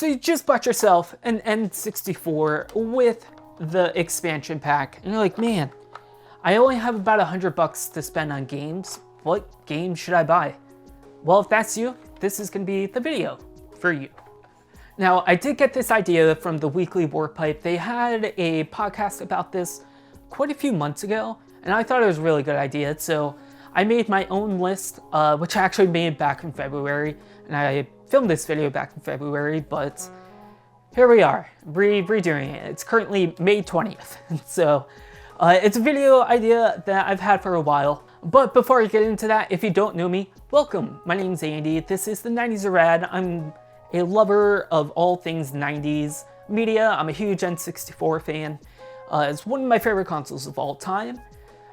So you just bought yourself an N64 with the expansion pack, and you're like, man, I only have about $100 to spend on games. What game should I buy? Well, if that's you, this is gonna be the video for you. Now, I did get this idea from the Weekly Warpipe. They had a podcast about this quite a few months ago, and I thought it was a really good idea. So I made my own list, which I actually made back in February, and I filmed this video back in February, but here we are, redoing it. It's currently May 20th, so it's a video idea that I've had for a while. But before I get into that, if you don't know me, welcome. My name's Andy. This is The 90s Are Rad. I'm a lover of all things 90s media. I'm a huge N64 fan. It's one of my favorite consoles of all time.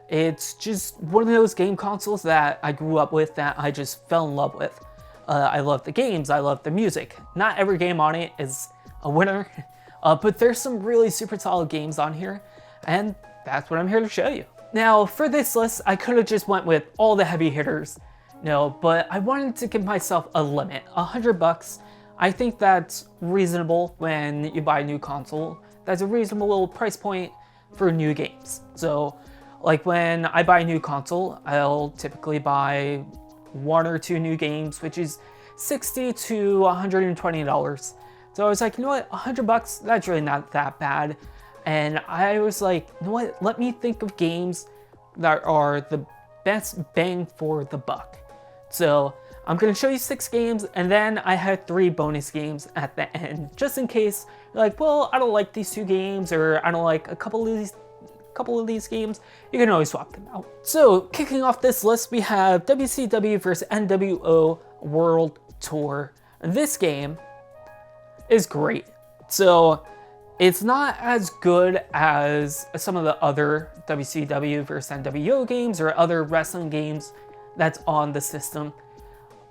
It's just one of those game consoles that I grew up with, that I just fell in love with. I love the games, I love the music. Not every game on it is a winner, but there's some really super solid games on here, and that's what I'm here to show you. Now, for this list, I could have just went with all the heavy hitters, but I wanted to give myself a limit, $100. I think that's reasonable when you buy a new console. That's a reasonable little price point for new games. So, like when I buy a new console, I'll typically buy one or two new games, which is $60 to $120. So I was like, you know what, $100, that's really not that bad. And I was like, you know what, let me think of games that are the best bang for the buck. So I'm gonna show you 6 games, and then I had 3 bonus games at the end, just in case you're like, well, I don't like these 2 games, or I don't like a couple of these games. You can always swap them out. So kicking off this list, we have WCW vs NWO World Tour. This game is great. So it's not as good as some of the other WCW vs NWO games or other wrestling games that's on the system,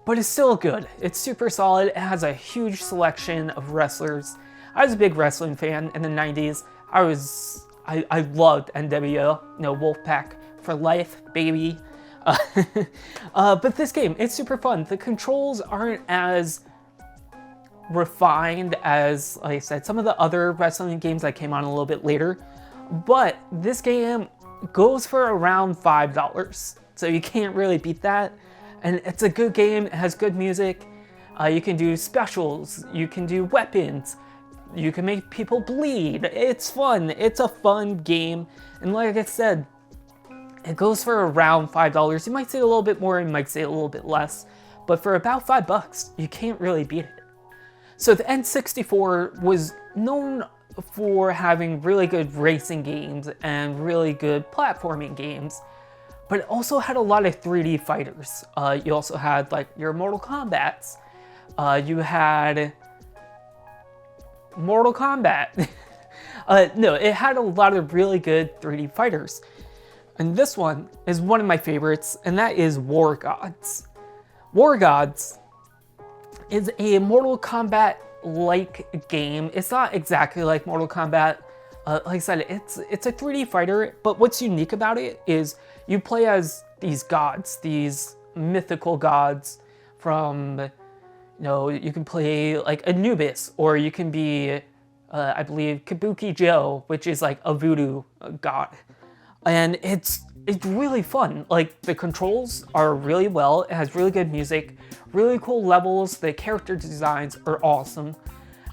but it's still good. It's super solid. It has a huge selection of wrestlers. I was a big wrestling fan in the 90s. I loved NWO, Wolfpack for life, baby. But this game, it's super fun. The controls aren't as refined as, like I said, some of the other wrestling games that came on a little bit later. But this game goes for around $5, so you can't really beat that. And it's a good game. It has good music. You can do specials. You can do weapons. You can make people bleed. It's fun. It's a fun game. And like I said, it goes for around $5. You might say a little bit more, you might say a little bit less, but for about $5, you can't really beat it. So the N64 was known for having really good racing games and really good platforming games, but it also had a lot of 3D fighters. You also had like your Mortal Kombats. You had Mortal Kombat. No, it had a lot of really good 3D fighters. And this one is one of my favorites, and that is War Gods. War Gods is a Mortal Kombat-like game. It's not exactly like Mortal Kombat. Like I said, it's a 3D fighter, but what's unique about it is you play as these gods, these mythical gods from, you can play like Anubis, or you can be, I believe, Kabuki Joe, which is like a voodoo god. And it's really fun. Like, the controls are really well. It has really good music, really cool levels. The character designs are awesome.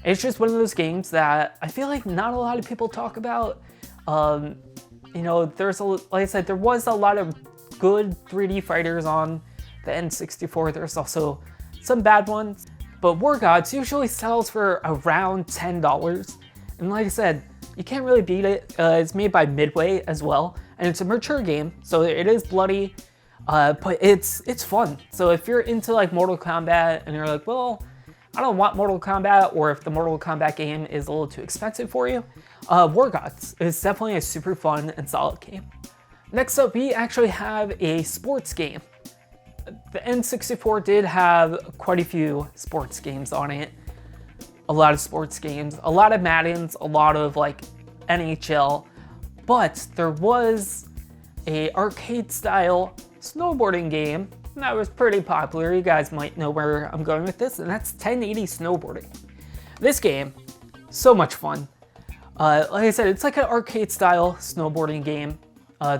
It's just one of those games that I feel like not a lot of people talk about. There's like I said, there was a lot of good 3D fighters on the N64. There's also some bad ones, but War Gods usually sells for around $10. And like I said, you can't really beat it. It's made by Midway as well, and it's a mature game, so it is bloody, but it's fun. So if you're into like Mortal Kombat and you're like, well, I don't want Mortal Kombat, or if the Mortal Kombat game is a little too expensive for you, War Gods is definitely a super fun and solid game. Next up, we actually have a sports game. The N64 did have quite a few sports games on it. A lot of sports games, a lot of Maddens, a lot of like NHL, but there was a arcade style snowboarding game that was pretty popular. You guys might know where I'm going with this, and that's 1080 snowboarding. This game, so much fun. Like I said, it's like an arcade style snowboarding game.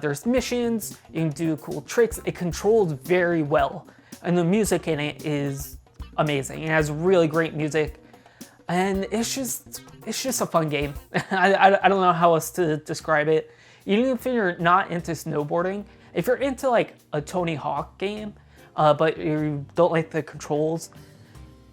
There's missions, you can do cool tricks. It controls very well, and the music in it is amazing. It has really great music, and it's just a fun game. I don't know how else to describe it. Even if you're not into snowboarding, if you're into like a Tony Hawk game, but you don't like the controls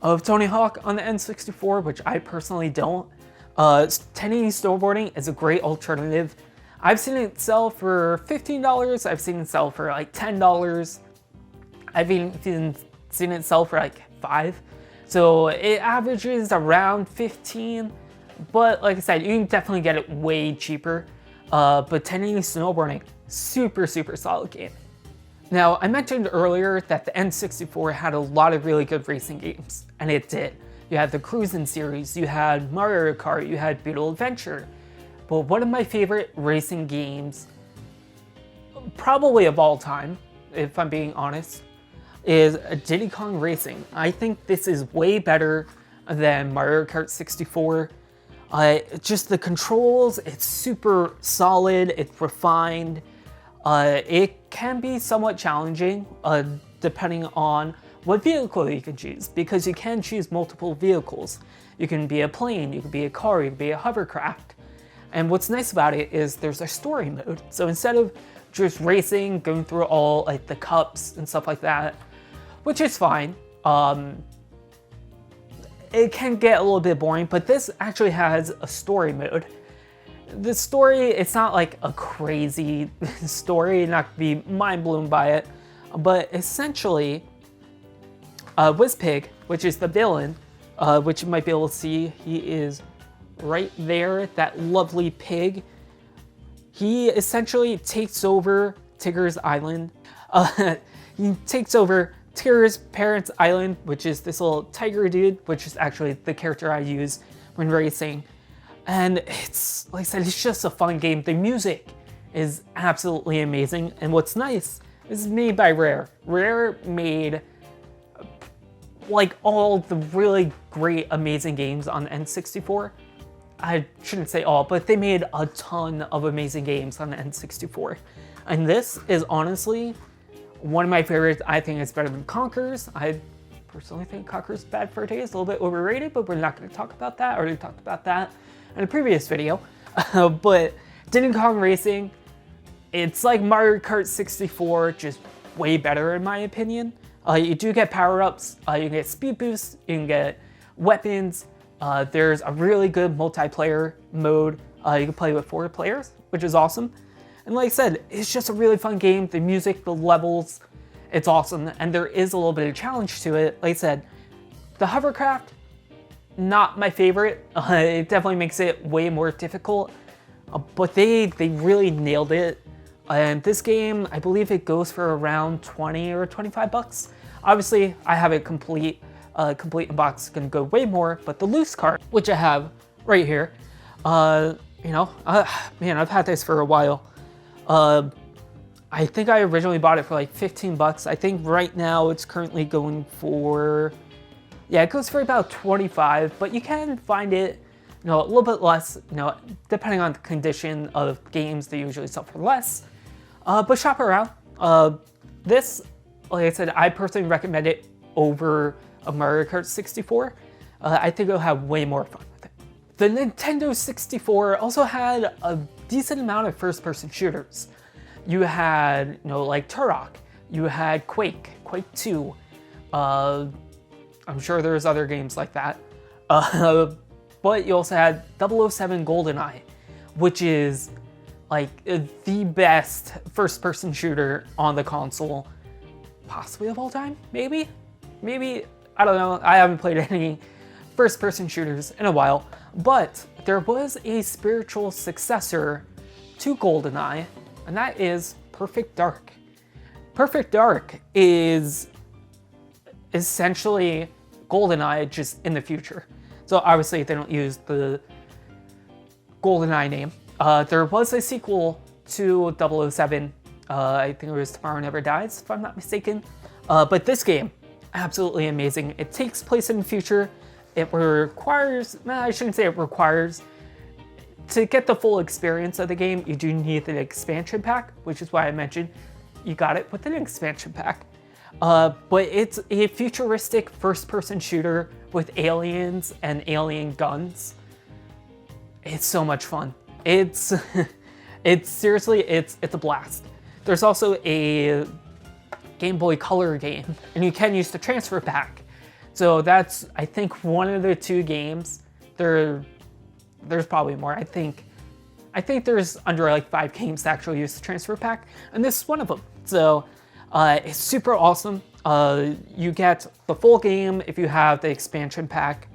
of Tony Hawk on the N64, which I personally don't, 1080 snowboarding is a great alternative. I've seen it sell for $15. I've seen it sell for like $10. I've even seen it sell for like $5. So it averages around 15, but like I said, you can definitely get it way cheaper. But 1080 snowboarding, super solid game. Now, I mentioned earlier that the N64 had a lot of really good racing games, and it did. You had the Cruisin' series, you had Mario Kart, you had Beetle Adventure. But one of my favorite racing games, probably of all time, if I'm being honest, is Diddy Kong Racing. I think this is way better than Mario Kart 64. Just the controls, it's super solid, it's refined. It can be somewhat challenging depending on what vehicle you can choose, because you can choose multiple vehicles. You can be a plane, you can be a car, you can be a hovercraft. And what's nice about it is there's a story mode. So instead of just racing, going through all like the cups and stuff like that, which is fine, it can get a little bit boring, but this actually has a story mode. The story, it's not like a crazy story, you're not gonna be mind blown by it, but essentially, Wizpig, which is the villain, which you might be able to see, he is right there, that lovely pig. He essentially takes over Tigger's island. He takes over Tigger's parents' island, which is this little tiger dude, which is actually the character I use when racing. And it's, like I said, it's just a fun game. The music is absolutely amazing. And what's nice is it's made by Rare. Rare made like all the really great, amazing games on the N64. I shouldn't say all, but they made a ton of amazing games on the N64. And this is honestly one of my favorites. I think it's better than Conker's. I personally think Conker's Bad Fur Day is a little bit overrated, but we're not going to talk about that. I already talked about that in a previous video. But Diddy Kong Racing, it's like Mario Kart 64, just way better in my opinion. You do get power-ups, you can get speed boosts, you can get weapons. There's a really good multiplayer mode. You can play with 4 players, which is awesome. And like I said, it's just a really fun game. The music, the levels, it's awesome. And there is a little bit of challenge to it. Like I said, the hovercraft, not my favorite. It definitely makes it way more difficult. But they really nailed it. And this game, I believe it goes for around 20 or 25 bucks. Obviously, I have it complete. Complete in box can go way more, but the loose cart, which I have right here, man, I've had this for a while. I think I originally bought it for like 15 bucks. I think right now it's currently going for, yeah, it goes for about 25, but you can find it, a little bit less, depending on the condition of games, they usually sell for less. But shop around. This, like I said, I personally recommend it over a Mario Kart 64. I think you'll have way more fun with it. The Nintendo 64 also had a decent amount of first-person shooters. You had, like Turok. You had Quake 2. I'm sure there's other games like that. But you also had 007 GoldenEye, which is like the best first-person shooter on the console, possibly of all time, maybe, I don't know, I haven't played any first-person shooters in a while, but there was a spiritual successor to GoldenEye, and that is Perfect Dark. Perfect Dark is essentially GoldenEye just in the future. So obviously they don't use the GoldenEye name. There was a sequel to 007, I think it was Tomorrow Never Dies, if I'm not mistaken. But this game, absolutely amazing. It takes place in the future, it requires, well, I shouldn't say it requires, to get the full experience of the game, you do need an expansion pack, which is why I mentioned you got it with an expansion pack. But it's a futuristic first-person shooter with aliens and alien guns. It's so much fun. It's seriously, it's a blast. There's also a Game Boy Color game, and you can use the transfer pack. So that's, I think, one of the 2 games. There's probably more. I think there's under like 5 games that actually use the transfer pack, and this is one of them. So it's super awesome. You get the full game if you have the expansion pack.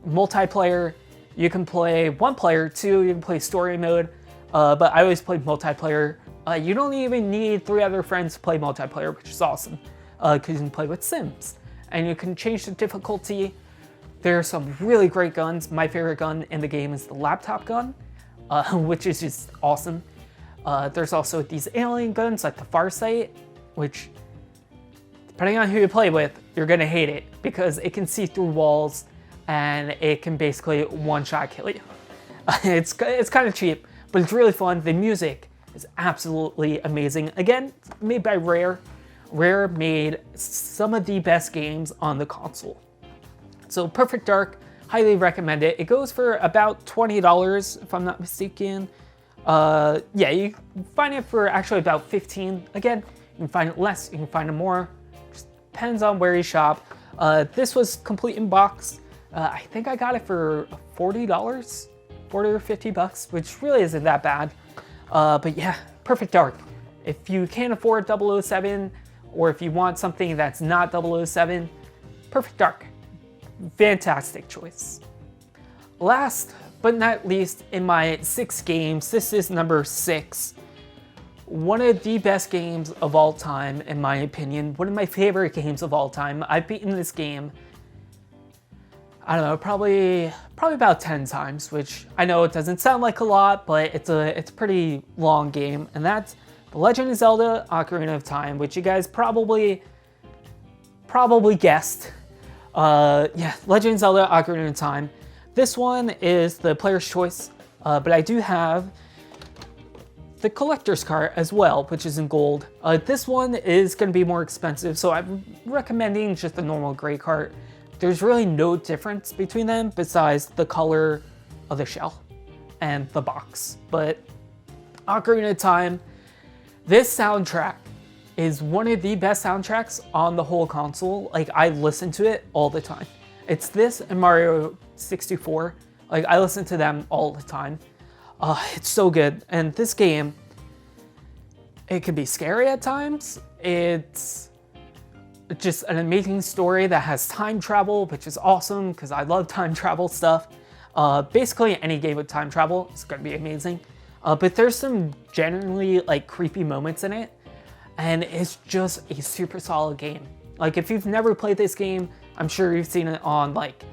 Multiplayer, you can play 1 player, 2, you can play story mode, but I always play multiplayer. You don't even need 3 other friends to play multiplayer, which is awesome, because you can play with Sims. And you can change the difficulty. There are some really great guns. My favorite gun in the game is the laptop gun, which is just awesome. There's also these alien guns like the Farsight, which, depending on who you play with, you're gonna hate it because it can see through walls and it can basically one-shot kill you. It's kind of cheap, but it's really fun. The music is absolutely amazing. Again, made by Rare. Rare made some of the best games on the console. So Perfect Dark, highly recommend it. It goes for about $20 if I'm not mistaken. Yeah, you can find it for actually about $15. Again, you can find it less, you can find it more. Just depends on where you shop. This was complete in box. I think I got it for $40, 40 or 50 bucks, which really isn't that bad. But yeah, Perfect Dark. If you can't afford 007, or if you want something that's not 007, Perfect Dark. Fantastic choice. Last but not least, in my 6 games, this is number 6. One of the best games of all time, in my opinion. One of my favorite games of all time. I've beaten this game, I don't know, probably about 10 times, which I know it doesn't sound like a lot, but it's a pretty long game, and that's The Legend of Zelda: Ocarina of Time, which you guys probably guessed. Yeah, Legend of Zelda: Ocarina of Time. This one is the player's choice, but I do have the collector's cart as well, which is in gold. This one is going to be more expensive, so I'm recommending just the normal gray cart. There's really no difference between them besides the color of the shell and the box. But Ocarina of Time, this soundtrack is one of the best soundtracks on the whole console. Like, I listen to it all the time. It's this and Mario 64. Like, I listen to them all the time. It's so good. And this game, it can be scary at times. It's just an amazing story that has time travel, which is awesome because I love time travel stuff. Basically any game with time travel is going to be amazing. But there's some genuinely like creepy moments in it, and it's just a super solid game. Like, if you've never played this game, I'm sure you've seen it on like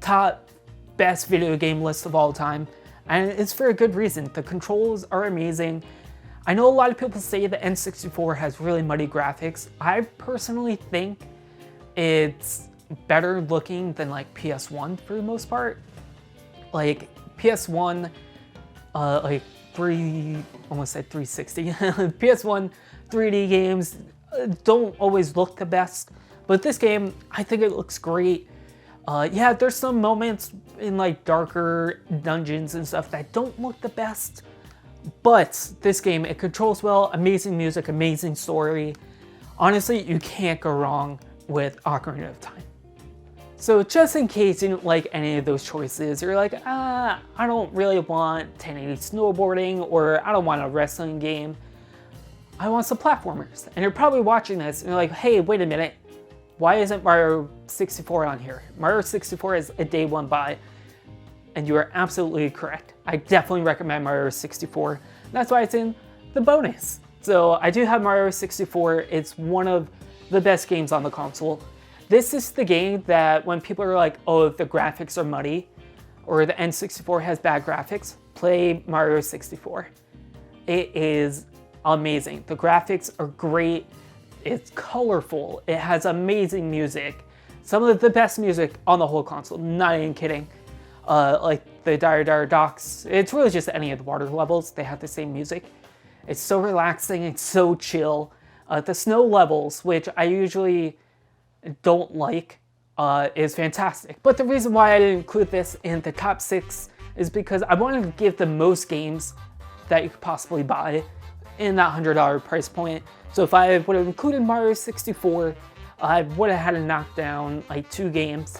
top best video game lists of all time, and it's for a good reason. The controls are amazing. I know a lot of people say the N64 has really muddy graphics. I personally think it's better looking than like PS1 for the most part. Like PS1, like almost said 360. PS1 3D games don't always look the best, but this game, I think it looks great. Yeah, there's some moments in like darker dungeons and stuff that don't look the best, but this game, it controls well, amazing music, amazing story. Honestly, you can't go wrong with Ocarina of Time. So just in case you didn't like any of those choices, you're like, I don't really want 1080 snowboarding, or I don't want a wrestling game. I want some platformers. And you're probably watching this and you're like, hey, wait a minute. Why isn't Mario 64 on here? Mario 64 is a day one buy. And you are absolutely correct. I definitely recommend Mario 64. That's why it's in the bonus. So I do have Mario 64. It's one of the best games on the console. This is the game that when people are like, oh, the graphics are muddy, or the N64 has bad graphics, play Mario 64. It is amazing. The graphics are great. It's colorful. It has amazing music. some of the best music on the whole console, not even kidding. Like the Dire Dire Docks, it's really just any of the water levels, they have the same music. It's so relaxing, it's so chill. The snow levels, which I usually don't like, is fantastic. But the reason why I didn't include this in the top 6 is because I wanted to give the most games that you could possibly buy in that $100 price point. So if I would have included Mario 64, I would have had to knock down like 2 games,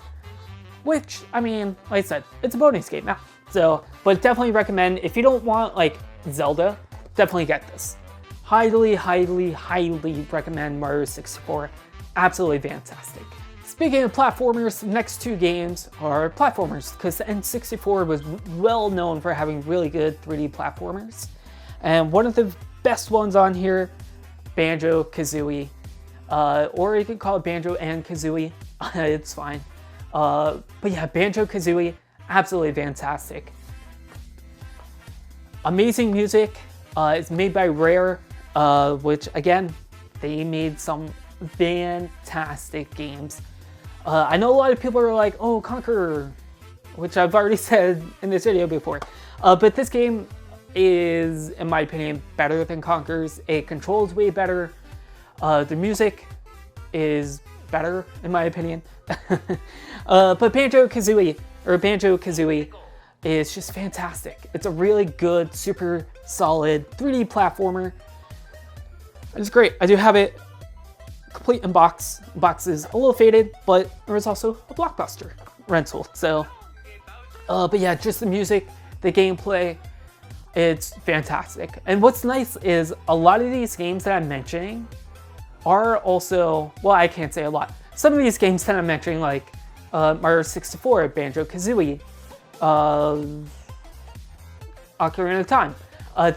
which, I mean, like I said, it's a bonus game now. So, but definitely recommend, if you don't want like Zelda, definitely get this. Highly, highly, highly recommend Mario 64. Absolutely fantastic. Speaking of platformers, the next 2 games are platformers, because the N64 was well known for having really good 3D platformers. And one of the best ones on here, Banjo-Kazooie. Or you can call it Banjo and Kazooie, it's fine. But yeah, Banjo-Kazooie, absolutely fantastic. Amazing music. It's made by Rare, which again, they made some fantastic games. I know a lot of people are like, oh, Conqueror, which I've already said in this video before. But this game is, in my opinion, better than Conqueror's. It controls way better. The music is better, in my opinion. But Banjo-Kazooie is just fantastic. It's a really good, super solid 3D platformer. It's great. I do have it complete in box. The box is a little faded, but there was also a Blockbuster rental. So, but yeah, just the music, the gameplay, it's fantastic. And what's nice is a lot of these games that I'm mentioning are also, well, I can't say a lot. Some of these games that I'm mentioning, like Mario 64, Banjo-Kazooie, Ocarina of Time,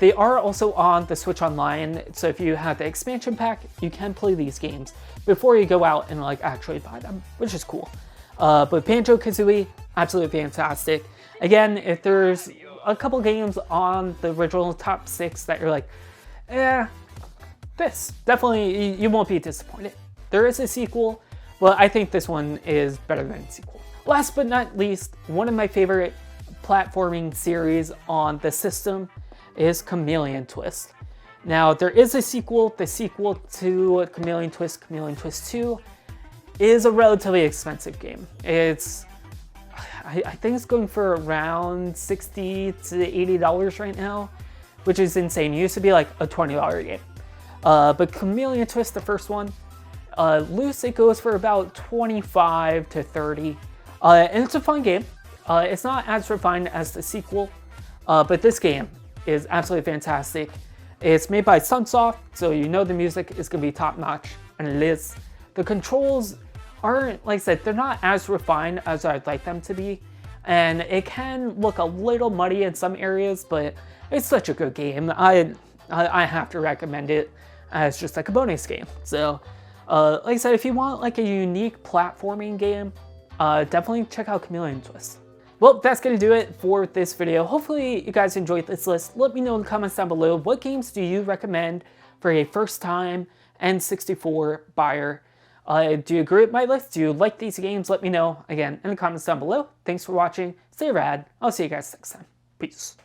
they are also on the Switch Online. So if you have the expansion pack, you can play these games before you go out and like actually buy them, which is cool. But Banjo-Kazooie, absolutely fantastic. Again, if there's a couple games on the original top 6 that you're like, this, definitely, you won't be disappointed. There is a sequel, but I think this one is better than the sequel. Last but not least, one of my favorite platforming series on the system is Chameleon Twist. Now, there is a sequel. The sequel to Chameleon Twist 2, is a relatively expensive game. It's, I think it's going for around $60 to $80 right now, which is insane. It used to be like a $20 game. But Chameleon Twist, the first one, loose, it goes for about $25 to $30. And it's a fun game. It's not as refined as the sequel, but this game is absolutely fantastic. It's made by Sunsoft, so you know the music is going to be top notch, and it is. The controls aren't, like I said, they're not as refined as I'd like them to be, and it can look a little muddy in some areas, but it's such a good game. I have to recommend it as just like a bonus game. So, like I said, if you want like a unique platforming game, definitely check out Chameleon Twist. Well, that's going to do it for this video. Hopefully you guys enjoyed this list. Let me know in the comments down below, what games do you recommend for a first-time N64 buyer? Do you agree with my list? Do you like these games? Let me know, again, in the comments down below. Thanks for watching. Stay rad. I'll see you guys next time. Peace.